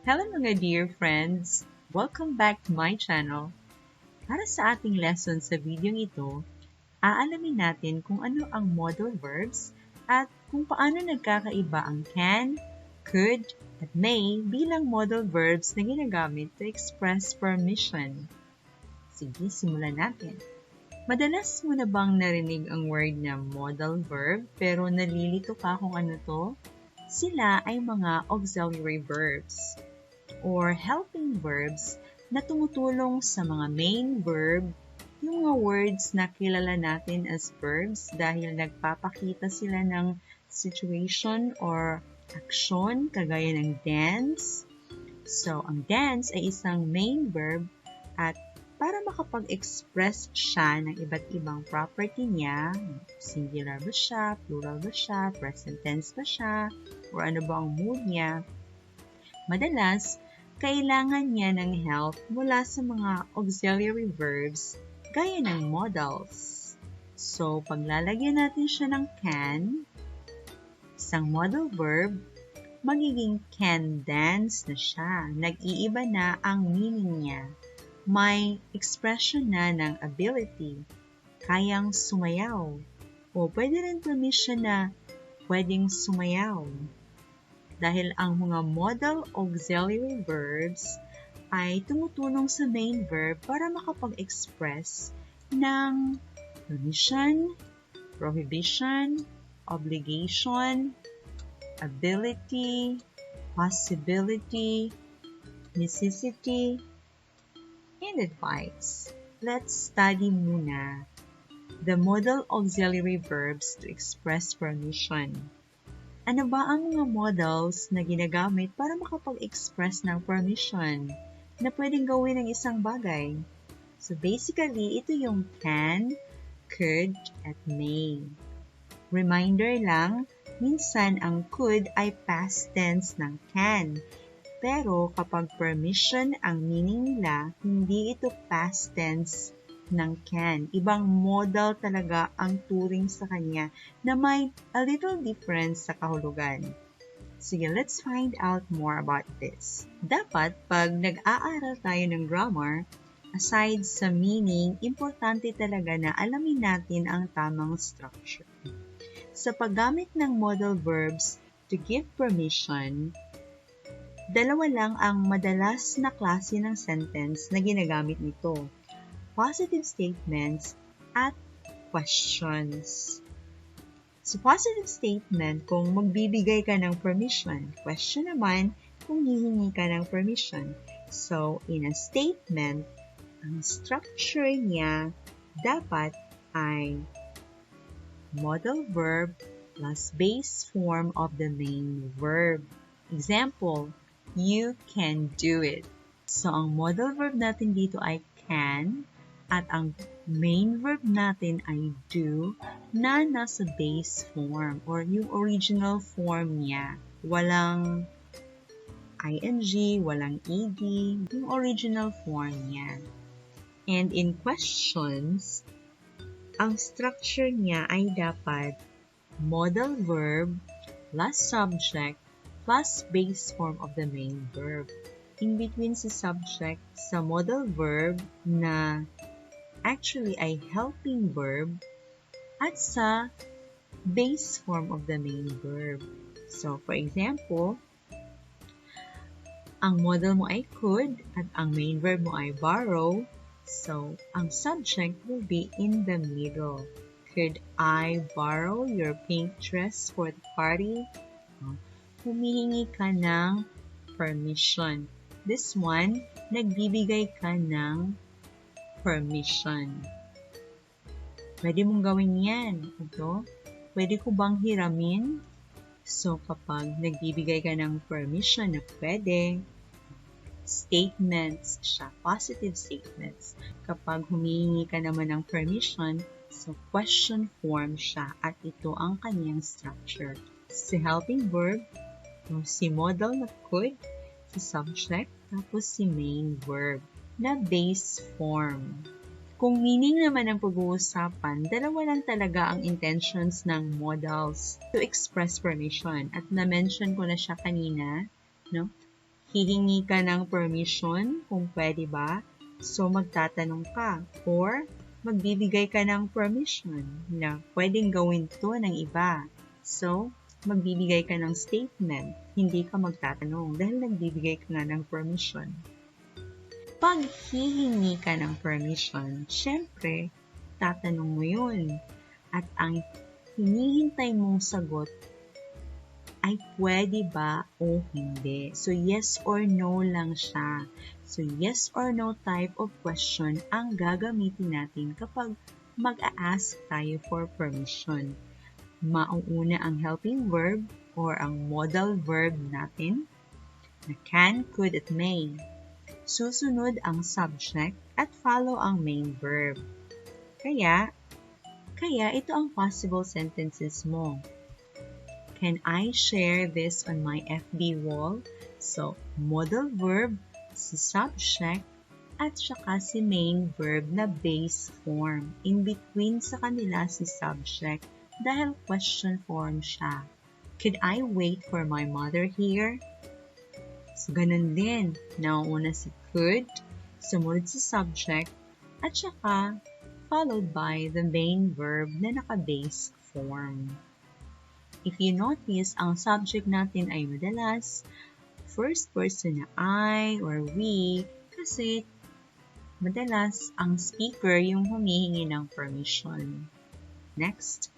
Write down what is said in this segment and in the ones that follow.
Hello mga dear friends! Welcome back to my channel. Para sa ating lesson sa video ito, aalamin natin kung ano ang modal verbs at kung paano nagkakaiba ang can, could, at may bilang modal verbs na ginagamit to express permission. Sige, simulan natin. Madalas mo na bang narinig ang word na modal verb pero nalilito ka kung ano to? Sila ay mga auxiliary verbs or helping verbs na tumutulong sa mga main verb, yung mga words na kilala natin as verbs dahil nagpapakita sila ng situation or action kagaya ng dance. So, ang dance ay isang main verb at para makapag-express siya ng iba't ibang property niya, singular ba siya, plural ba siya, present tense ba siya, or ano ba ang mood niya, madalas, kailangan niya ng help mula sa mga auxiliary verbs gaya ng modals. So, paglalagyan natin siya ng can, isang modal verb, magiging can dance na siya. Nag-iiba na ang meaning niya. May expression na ng ability, kayang sumayaw. O pwede rin permission na pwedeng sumayaw. Dahil ang mga modal auxiliary verbs ay tumutulong sa main verb para makapag-express ng permission, prohibition, obligation, ability, possibility, necessity, and advice. Let's study muna the modal auxiliary verbs to express permission. Ano ba ang mga modals na ginagamit para makapag-express ng permission na pwedeng gawin ng isang bagay? So basically, ito yung can, could, at may. Reminder lang, minsan ang could ay past tense ng can. Pero kapag permission ang meaning nila, hindi ito past tense ng can. Ibang modal talaga ang turing sa kanya na may a little difference sa kahulugan. Sige, let's find out more about this. Dapat, pag nag-aaral tayo ng grammar, aside sa meaning, importante talaga na alamin natin ang tamang structure. Sa paggamit ng modal verbs to give permission, dalawa lang ang madalas na klase ng sentence na ginagamit nito. Positive statements at questions. So, positive statement kung magbibigay ka ng permission. Question naman kung hihingi ka ng permission. So, in a statement, ang structure niya dapat ay modal verb plus base form of the main verb. Example, you can do it. So, ang modal verb natin dito ay can, at ang main verb natin ay do na nasa base form or yung original form niya. Walang ing, walang ed, yung original form niya. And in questions, ang structure niya ay dapat modal verb plus subject plus base form of the main verb. In between si subject sa modal verb na actually ay helping verb at sa base form of the main verb. So, for example, ang modal mo ay could at ang main verb mo ay borrow. So, ang subject will be in the middle. Could I borrow your pink dress for the party? Humihingi ka ng permission. This one, nagbibigay ka ng permission. Pwede mong gawin yan. Ito, pwede ko bang hiramin? So, kapag nagbibigay ka ng permission na pwede, statements siya, positive statements. Kapag humihingi ka naman ng permission, so question form siya at ito ang kanyang structure. Si helping verb, si modal na could, si subject, tapos si main verb na base form. Kung meaning naman ang pag-uusapan, dalawa lang talaga ang intentions ng modals to express permission. At na-mention ko na siya kanina, no? Hihingi ka ng permission kung pwede ba, so magtatanong ka or magbibigay ka ng permission na pwedeng gawin to ng iba. So, magbibigay ka ng statement, hindi ka magtatanong dahil nagbibigay ka nga ng permission. Pag hihingi ka ng permission, syempre, tatanong mo yun. At ang hinihintay mong sagot ay pwede ba o hindi. So, yes or no lang siya. So, yes or no type of question ang gagamitin natin kapag mag-a-ask tayo for permission. Mauuna ang helping verb or ang modal verb natin na can, could, at may. Susunod ang subject at follow ang main verb. Kaya ito ang possible sentences mo. Can I share this on my FB wall? So, modal verb, si subject, at saka si main verb na base form. In between sa kanila si subject dahil question form siya. Could I wait for my mother here? So, ganun din. Nauuna si could, sumunod si subject, at saka followed by the main verb na naka-base form. If you notice, ang subject natin ay madalas first person na I or we kasi madalas ang speaker yung humihingi ng permission. Next,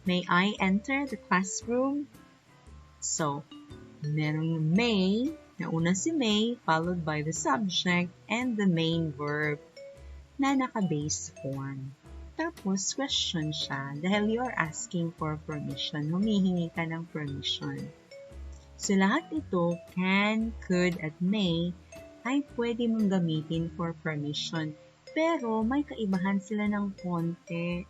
may I enter the classroom? So, merong may, nauna si may, followed by the subject and the main verb na naka-base form. Tapos, question siya dahil you're asking for permission. Humihingi ka ng permission. So, lahat ito, can, could, at may, ay pwede mong gamitin for permission. Pero, may kaibahan sila ng konti,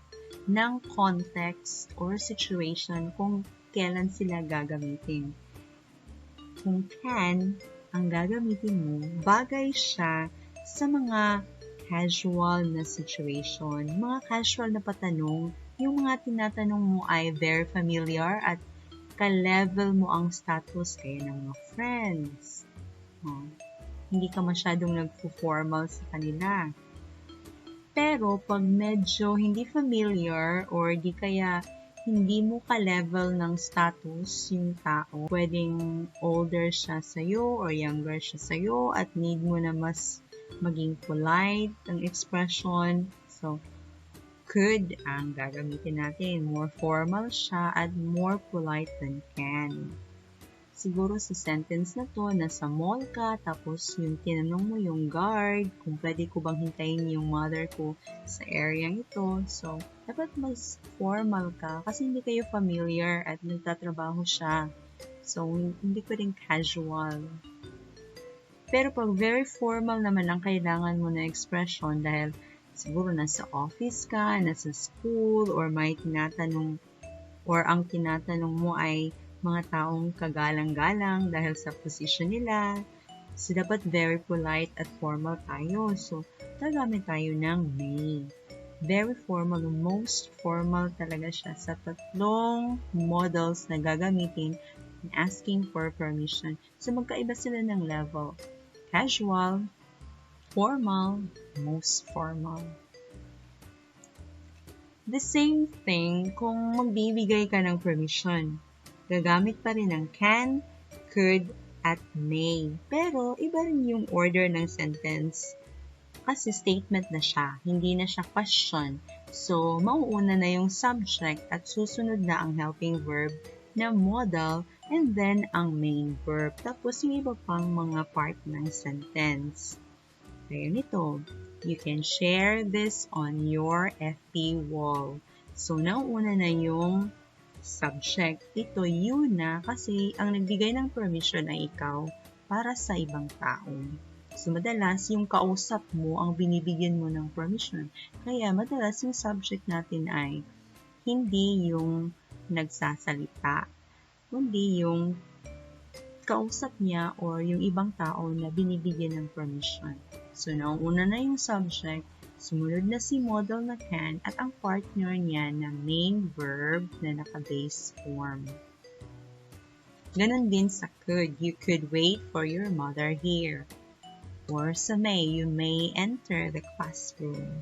ng context or situation kung kailan sila gagamitin. Kung can, ang gagamitin mo, bagay siya sa mga casual na situation, mga casual na patanong, yung mga tinatanong mo ay very familiar at ka-level mo ang status kayo ng mga friends. Hindi ka masyadong nagpo-formal sa kanila. Pero pag medyo hindi familiar or di kaya hindi mo ka-level ng status yung tao, pwedeng older siya sa'yo or younger siya sa'yo at need mo na mas maging polite ang expression. So, could ang gagamitin natin. More formal siya at more polite than can. Siguro sa sentence na to, nasa mall ka, tapos yung tinanong mo yung guard, kung pwede ko bang hintayin yung mother ko sa area ito. So, dapat mas formal ka kasi hindi kayo familiar at nagtatrabaho siya. So, hindi pwedeng casual. Pero pag very formal naman ang kailangan mo na expression dahil siguro nasa office ka, nasa school, or may tinatanong, or ang tinatanong mo ay mga taong kagalang-galang dahil sa position nila. So, dapat very polite at formal tayo. So, tagamit tayo ng may. Very formal, most formal talaga siya sa tatlong modals na gagamitin in asking for permission. So, magkaiba sila ng level. Casual, formal, most formal. The same thing kung magbibigay ka ng permission. Gagamit pa rin ng can, could, at may. Pero, iba rin yung order ng sentence. Kasi statement na siya, hindi na siya question. So, mauuna na yung subject at susunod na ang helping verb na modal and then ang main verb. Tapos, yung iba pang mga part ng sentence. Kaya nito, you can share this on your FB wall. So, nauuna na yung subject. Ito, you na kasi ang nagbigay ng permission ay ikaw para sa ibang tao. So, madalas yung kausap mo ang binibigyan mo ng permission. Kaya, madalas yung subject natin ay hindi yung nagsasalita, kundi yung kausap niya or yung ibang tao na binibigyan ng permission. So, nauna na yung subject, sumunod na si modal na can, at ang partner niya na main verb na naka-base form. Ganon din sa could. You could wait for your mother here. Or sa may, you may enter the classroom.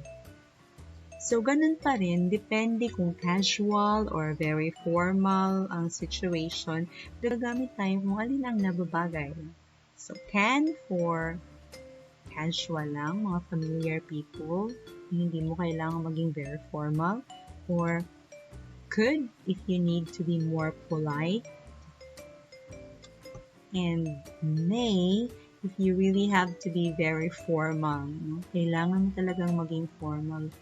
So, ganun pa rin, depende kung casual or very formal ang situation, gagamit tayo kung alin ang nababagay. So, can for casual lang, mga familiar people, hindi mo kailangan maging very formal. Or could, if you need to be more polite. And may, if you really have to be very formal. Kailangan mo talagang maging formal.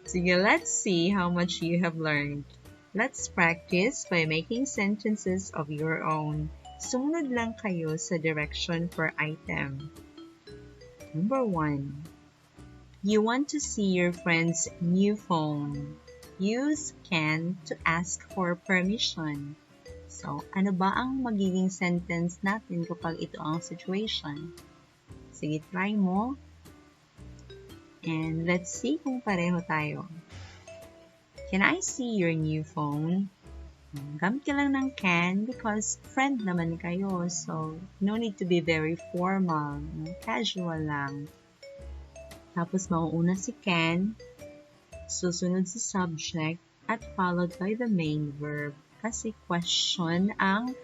Sige, let's see how much you have learned. Let's practice by making sentences of your own. Sumunod lang kayo sa direction per item. Number 1. You want to see your friend's new phone. Use can to ask for permission. So, ano ba ang magiging sentence natin kapag ito ang situation? Sige, try mo. And let's see kung pareho tayo. Can I see your new phone? Gamit ka lang ng can because friend naman kayo. So, no need to be very formal. Casual lang. Tapos, mauuna si can, susunod si subject, at followed by the main verb. Kasi question ang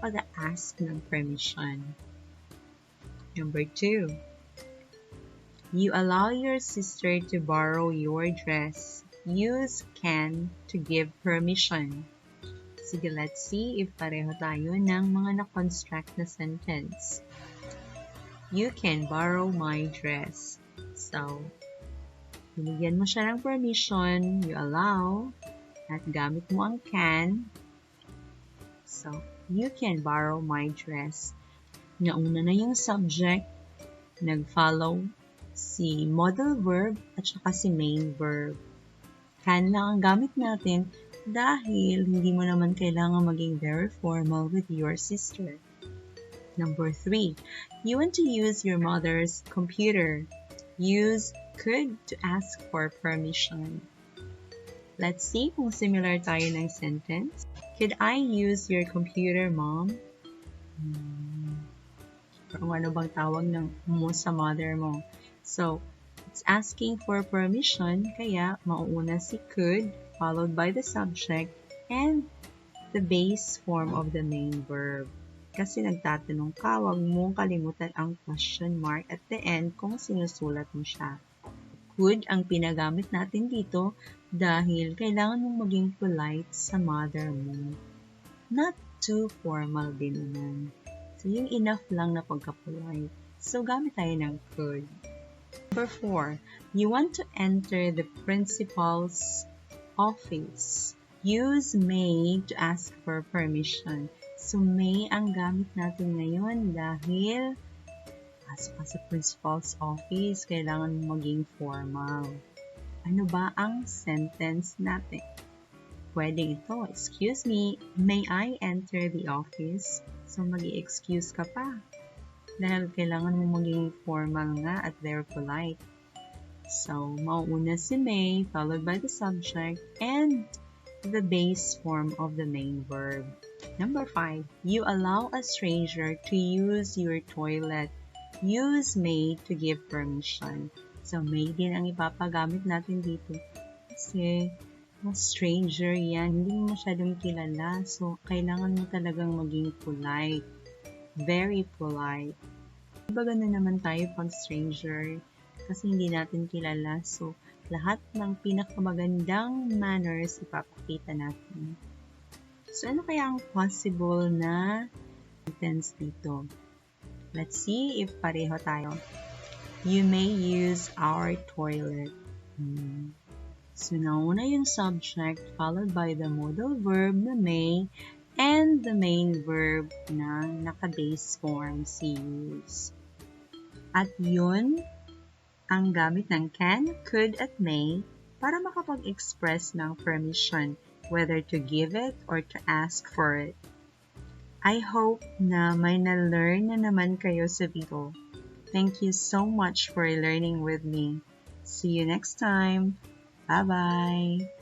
pag-ask ng permission. Number 2. You allow your sister to borrow your dress. Use can to give permission. Sige, let's see if pareho tayo ng mga na-construct na sentence. You can borrow my dress. So, binigyan mo siya ng permission, you allow, at gamit mo ang can. So, you can borrow my dress. Nauna na yung subject, nag-follow si modal verb at saka si main verb. Can lang ang gamit natin dahil hindi mo naman kailangan maging very formal with your sister. Number 3. You want to use your mother's computer. Use could to ask for permission. Let's see kung similar tayo ng sentence. Could I use your computer, Mom? Kung ano bang tawag mo sa mother mo. So, it's asking for permission, kaya mauuna si could, followed by the subject, and the base form of the main verb. Kasi nagtatanong ka, huwag mong kalimutan ang question mark at the end kung sinusulat mo siya. Could ang pinagamit natin dito dahil kailangan mong maging polite sa mother mo. Not too formal din naman. So, yung enough lang na pagka-polite. So, gamit tayo ng could. Number 4. You want to enter the principal's office. Use may to ask for permission. So, may ang gamit natin ngayon dahil pasok ka sa principal's office, kailangan mo maging formal. Ano ba ang sentence natin? Pwedeng ito, excuse me, may I enter the office? So, mag-i-excuse ka pa. Dahil kailangan mo maging formal nga at very polite. So, mauuna si may, followed by the subject, and the base form of the main verb. Number 5. You allow a stranger to use your toilet. Use may to give permission. So, may din ang ipapagamit natin dito. Kasi, stranger yan. Hindi mo masyadong kilala. So, kailangan mo talagang maging polite. Very polite. Diba ganun naman tayo pag stranger? Kasi hindi natin kilala. So, lahat ng pinakamagandang manners ipapakita natin. So, ano kaya ang possible na sentence dito? Let's see if pareho tayo. You may use our toilet. So, nauna yung subject followed by the modal verb na may and the main verb na naka-base form si use. At yun ang gamit ng can, could, at may para makapag-express ng permission, whether to give it or to ask for it. I hope na may na-learn na naman kayo sa video. Thank you so much for learning with me. See you next time. Bye-bye!